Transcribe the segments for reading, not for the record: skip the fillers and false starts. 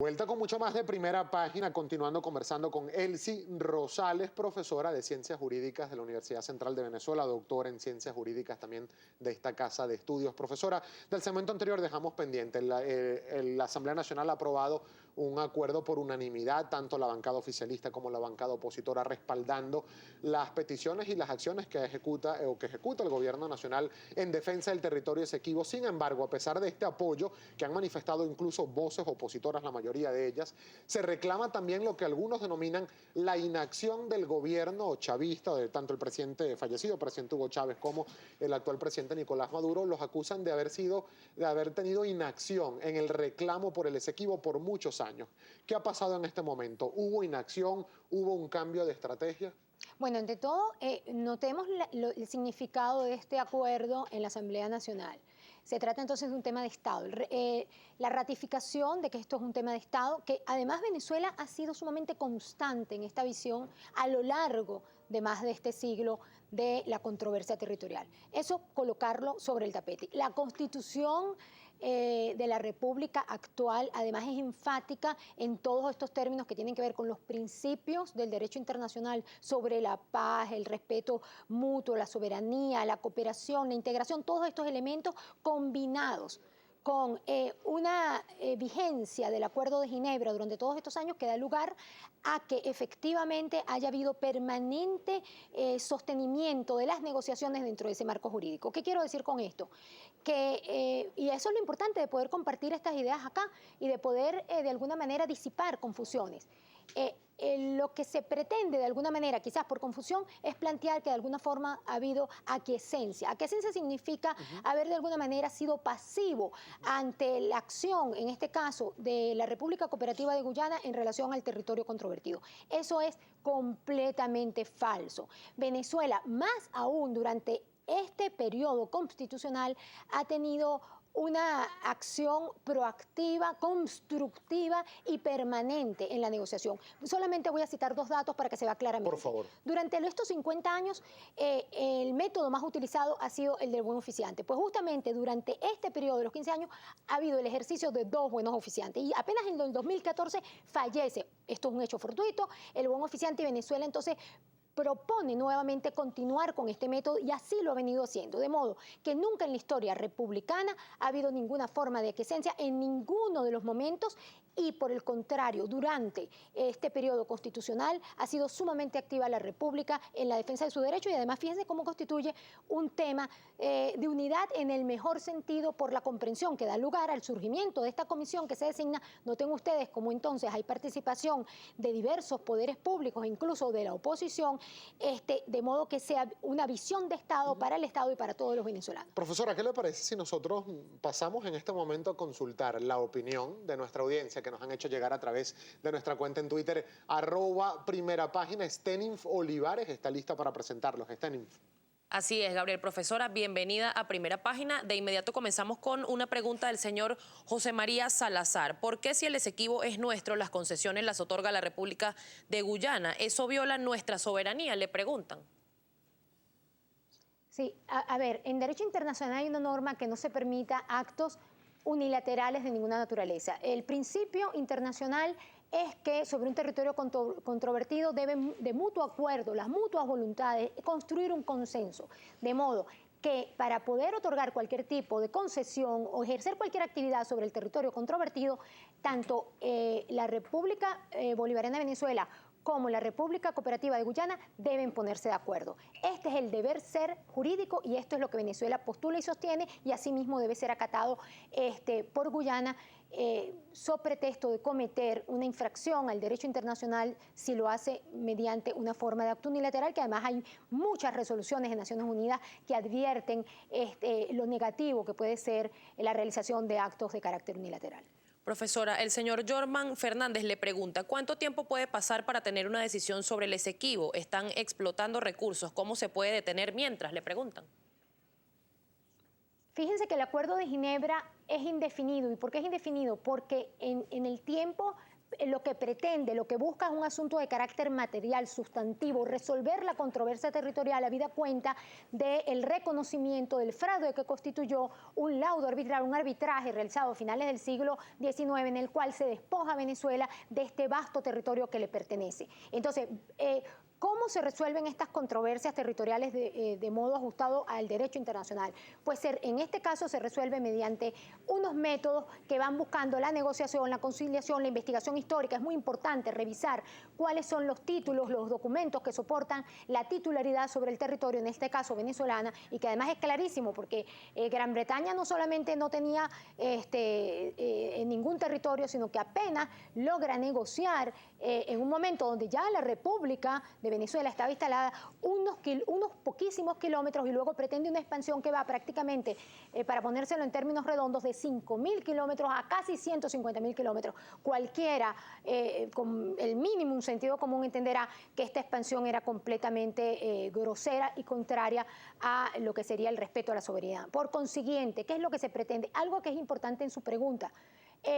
Vuelta con mucho más de Primera Página, continuando conversando con Elsie Rosales, profesora de Ciencias Jurídicas de la Universidad Central de Venezuela, doctora en Ciencias Jurídicas también de esta casa de estudios. Profesora, del segmento anterior dejamos pendiente, la Asamblea Nacional ha aprobado un acuerdo por unanimidad, tanto la bancada oficialista como la bancada opositora, respaldando las peticiones y las acciones que ejecuta el gobierno nacional en defensa del territorio Esequibo. Sin embargo, a pesar de este apoyo que han manifestado incluso voces opositoras, la mayoría de ellas, se reclama también lo que algunos denominan la inacción del gobierno chavista, de tanto el presidente fallecido, presidente Hugo Chávez, como el actual presidente Nicolás Maduro. Los acusan de haber tenido inacción en el reclamo por el Esequibo por muchos años. ¿Qué ha pasado en este momento? ¿Hubo inacción? ¿Hubo un cambio de estrategia? Bueno, ante todo, notemos el significado de este acuerdo en la Asamblea Nacional. Se trata entonces de un tema de Estado. La ratificación de que esto es un tema de Estado, que además Venezuela ha sido sumamente constante en esta visión a lo largo de más de este siglo de la controversia territorial. Eso colocarlo sobre el tapete. La Constitución de la República actual, además, es enfática en todos estos términos que tienen que ver con los principios del derecho internacional sobre la paz, el respeto mutuo, la soberanía, la cooperación, la integración, todos estos elementos combinados con una vigencia del Acuerdo de Ginebra durante todos estos años que da lugar a que efectivamente haya habido permanente sostenimiento de las negociaciones dentro de ese marco jurídico. ¿Qué quiero decir con esto? Y eso es lo importante de poder compartir estas ideas acá y de poder de alguna manera disipar confusiones. Lo que se pretende de alguna manera, quizás por confusión, es plantear que de alguna forma ha habido aquiescencia. Aquiescencia significa haber de alguna manera sido pasivo ante la acción, en este caso, de la República Cooperativa de Guyana en relación al territorio controvertido. Eso es completamente falso. Venezuela, más aún durante este periodo constitucional, ha tenido una acción proactiva, constructiva y permanente en la negociación. Solamente voy a citar dos datos para que se vea claramente. Por favor. Durante estos 50 años, el método más utilizado ha sido el del buen oficiante. Pues justamente durante este periodo de los 15 años ha habido el ejercicio de dos buenos oficiantes. Y apenas en el 2014 fallece, esto es un hecho fortuito, el buen oficiante, y Venezuela entonces propone nuevamente continuar con este método y así lo ha venido haciendo, de modo que nunca en la historia republicana ha habido ninguna forma de aquiescencia en ninguno de los momentos y por el contrario, durante este periodo constitucional ha sido sumamente activa la República en la defensa de su derecho y además fíjense cómo constituye un tema de unidad en el mejor sentido por la comprensión que da lugar al surgimiento de esta comisión que se designa. Noten ustedes cómo entonces hay participación de diversos poderes públicos, incluso de la oposición, de modo que sea una visión de Estado para el Estado y para todos los venezolanos. Profesora, ¿qué le parece si nosotros pasamos en este momento a consultar la opinión de nuestra audiencia que nos han hecho llegar a través de nuestra cuenta en Twitter, @primerapágina? Steninf Olivares está lista para presentarlos. Steninf. Así es, Gabriel. Profesora, bienvenida a Primera Página. De inmediato comenzamos con una pregunta del señor José María Salazar. ¿Por qué si el Esequibo es nuestro, las concesiones las otorga la República de Guyana? ¿Eso viola nuestra soberanía?, le preguntan. Sí, a ver, en derecho internacional hay una norma que no se permita actos unilaterales de ninguna naturaleza. El principio internacional es que sobre un territorio controvertido deben, de mutuo acuerdo, las mutuas voluntades, construir un consenso. De modo que para poder otorgar cualquier tipo de concesión o ejercer cualquier actividad sobre el territorio controvertido, tanto la República Bolivariana de Venezuela como la República Cooperativa de Guyana deben ponerse de acuerdo. Este es el deber ser jurídico y esto es lo que Venezuela postula y sostiene y asimismo debe ser acatado por Guyana so pretexto de cometer una infracción al derecho internacional si lo hace mediante una forma de acto unilateral, que además hay muchas resoluciones de Naciones Unidas que advierten lo negativo que puede ser la realización de actos de carácter unilateral. Profesora, el señor Jorman Fernández le pregunta, ¿cuánto tiempo puede pasar para tener una decisión sobre el Esequibo? ¿Están explotando recursos? ¿Cómo se puede detener mientras? Le preguntan. Fíjense que el Acuerdo de Ginebra es indefinido. ¿Y por qué es indefinido? Porque en el tiempo lo que pretende, lo que busca es un asunto de carácter material, sustantivo, resolver la controversia territorial habida cuenta del reconocimiento del fraude que constituyó un laudo arbitral, un arbitraje realizado a finales del siglo XIX en el cual se despoja a Venezuela de este vasto territorio que le pertenece. Entonces, ¿cómo se resuelven estas controversias territoriales de modo ajustado al derecho internacional? Pues en este caso se resuelve mediante unos métodos que van buscando la negociación, la conciliación, la investigación histórica. Es muy importante revisar cuáles son los títulos, los documentos que soportan la titularidad sobre el territorio, en este caso venezolana, y que además es clarísimo porque Gran Bretaña no solamente no tenía ningún territorio, sino que apenas logra negociar en un momento donde ya la República de Venezuela estaba instalada unos poquísimos kilómetros y luego pretende una expansión que va prácticamente, para ponérselo en términos redondos, de 5.000 kilómetros a casi 150.000 kilómetros. Cualquiera con el mínimo un sentido común entenderá que esta expansión era completamente grosera y contraria a lo que sería el respeto a la soberanía. Por consiguiente, ¿qué es lo que se pretende? Algo que es importante en su pregunta.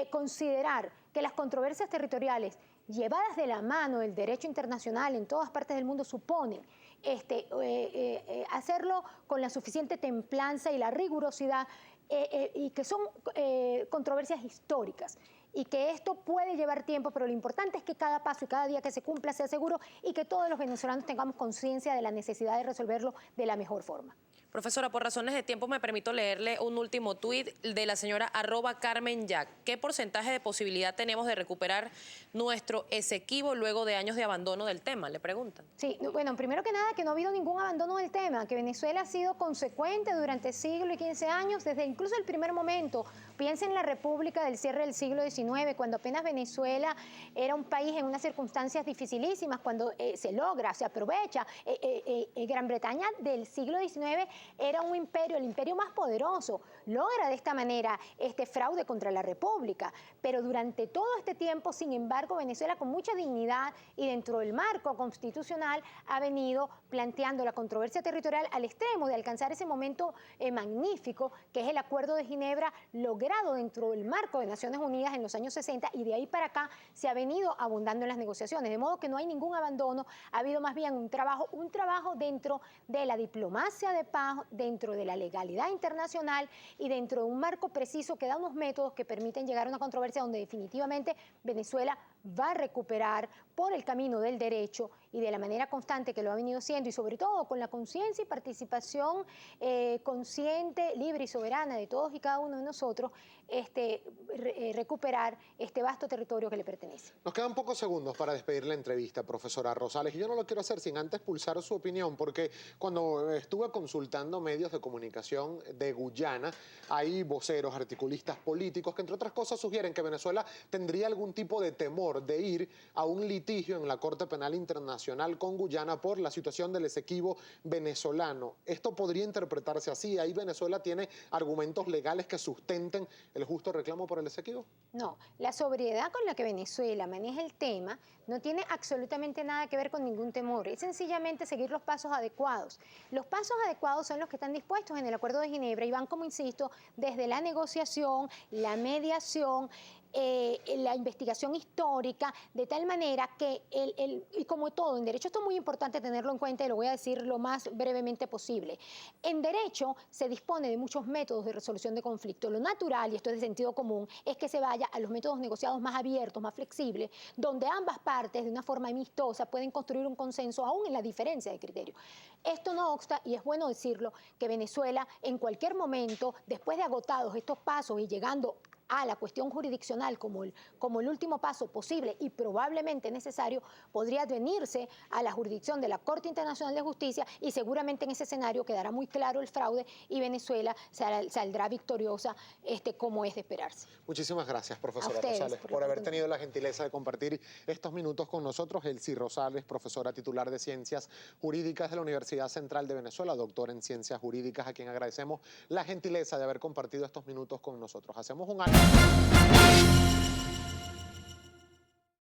Considerar que las controversias territoriales llevadas de la mano del derecho internacional en todas partes del mundo suponen hacerlo con la suficiente templanza y la rigurosidad y que son controversias históricas y que esto puede llevar tiempo, pero lo importante es que cada paso y cada día que se cumpla sea seguro y que todos los venezolanos tengamos conciencia de la necesidad de resolverlo de la mejor forma. Profesora, por razones de tiempo me permito leerle un último tuit de la señora @CarmenJack. ¿Qué porcentaje de posibilidad tenemos de recuperar nuestro Esequibo luego de años de abandono del tema? Le preguntan. Sí, bueno, primero que nada que no ha habido ningún abandono del tema, que Venezuela ha sido consecuente durante siglo y 15 años, desde incluso el primer momento. Piensen en la República del cierre del siglo XIX, cuando apenas Venezuela era un país en unas circunstancias dificilísimas, cuando se logra, se aprovecha. Gran Bretaña del siglo XIX era un imperio, el imperio más poderoso, logra de esta manera este fraude contra la República, pero durante todo este tiempo, sin embargo, Venezuela con mucha dignidad y dentro del marco constitucional ha venido planteando la controversia territorial al extremo de alcanzar ese momento magnífico que es el Acuerdo de Ginebra, logrado dentro del marco de Naciones Unidas en los años 60, y de ahí para acá se ha venido abundando en las negociaciones, de modo que no hay ningún abandono, ha habido más bien un trabajo dentro de la diplomacia de paz, dentro de la legalidad internacional y dentro de un marco preciso que da unos métodos que permiten llegar a una controversia donde definitivamente Venezuela va a recuperar por el camino del derecho y de la manera constante que lo ha venido siendo, y sobre todo con la conciencia y participación consciente, libre y soberana de todos y cada uno de nosotros, recuperar este vasto territorio que le pertenece. Nos quedan pocos segundos para despedir la entrevista, profesora Rosales, y yo no lo quiero hacer sin antes pulsar su opinión, porque cuando estuve consultando medios de comunicación de Guyana, hay voceros, articulistas políticos que, entre otras cosas, sugieren que Venezuela tendría algún tipo de temor de ir a un litigio en la Corte Penal Internacional con Guyana por la situación del Esequibo venezolano. ¿Esto podría interpretarse así? ¿Ahí Venezuela tiene argumentos legales que sustenten el justo reclamo por el Esequibo? No, la sobriedad con la que Venezuela maneja el tema no tiene absolutamente nada que ver con ningún temor, es sencillamente seguir los pasos adecuados. Los pasos adecuados son los que están dispuestos en el Acuerdo de Ginebra y van, como insisto, desde la negociación, la mediación, la investigación histórica, de tal manera que, y como todo en derecho, esto es muy importante tenerlo en cuenta y lo voy a decir lo más brevemente posible. En derecho se dispone de muchos métodos de resolución de conflicto. Lo natural, y esto es de sentido común, es que se vaya a los métodos negociados más abiertos, más flexibles, donde ambas partes de una forma amistosa pueden construir un consenso aún en la diferencia de criterio. Esto no obsta, y es bueno decirlo, que Venezuela en cualquier momento, después de agotados estos pasos y llegando a la cuestión jurisdiccional como el último paso posible y probablemente necesario, podría advenirse a la jurisdicción de la Corte Internacional de Justicia, y seguramente en ese escenario quedará muy claro el fraude y Venezuela saldrá victoriosa, como es de esperarse. Muchísimas gracias, profesora ustedes, Rosales, por haber tenido la gentileza de compartir estos minutos con nosotros. Elsie Rosales, profesora titular de Ciencias Jurídicas de la Universidad Central de Venezuela, doctora en Ciencias Jurídicas, a quien agradecemos la gentileza de haber compartido estos minutos con nosotros. Hacemos un